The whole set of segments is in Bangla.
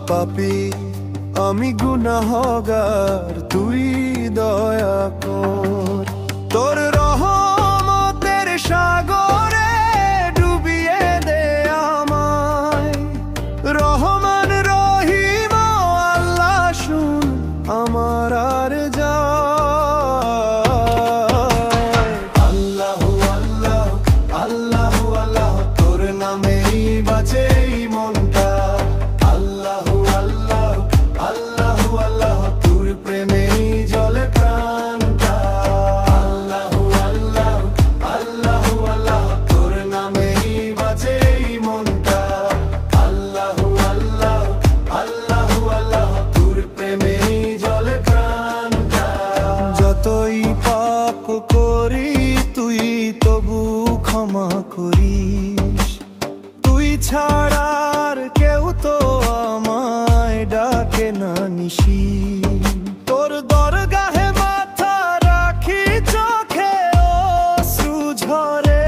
পাপী, আমি গুনাহগার, তুই দয়া কর। তোর রহমতের সাগরে ডুবিয়ে দে আমায়। রহমান রহিম আল্লাহ, শুন আমার আর যায়। আল্লাহু আল্লাহ, আল্লাহু আল্লাহ, তোর নামেই বাঁচে এই মনটা। আল্লাহু আল্লাহ, আল্লাহু আল্লাহ, তোর প্রেমেই জ্বলে প্রাণটা। আল্লাহু আল্লাহ, আল্লাহু আল্লাহ, তোর নামেই বাঁচে এই মনটা। আল্লাহু আল্লাহ, আল্লাহু আল্লাহ, তোর প্রেমেই জ্বলে প্রাণটা। যতই পাপ করি তুই তবু ক্ষমা করিস। তুই ছাড়া আর কেউ তো আমায় ডাকে না নিশি। তোর দরগাহে মাথা রাখি, চোখে অশ্রু ঝরে।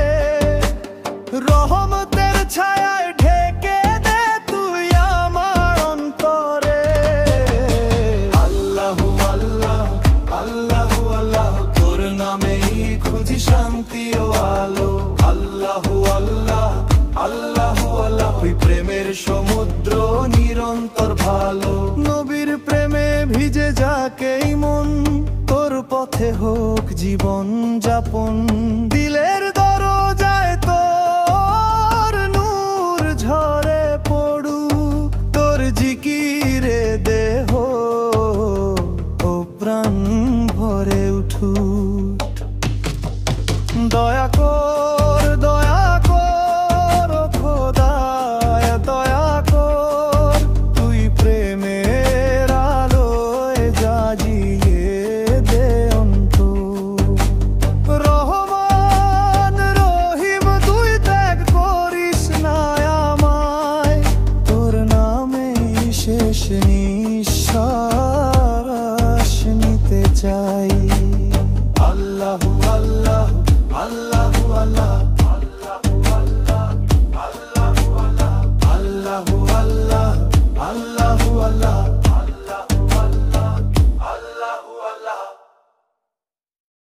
রহমতের ছায়ায় ঢেকে দে তুই আমার অন্তরে। আল্লাহু আল্লাহ, আল্লাহু আল্লাহ, তোর নামেই খুঁজি শান্তি ও আলো। আল্লাহু আল্লাহ, আল্লাহু আল্লাহ, ওই প্রেমের সমুদ্র নিরন্তর ভালো। নবীর প্রেমে ভিজে যাকেই মন, তোর পথে হোক জীবন যাপন। দিলের দরজায় তোর নূর ঝরে পড়ু, তোর জিকিরে দেহ ও প্রাণ ভরে উঠু। দয়া কর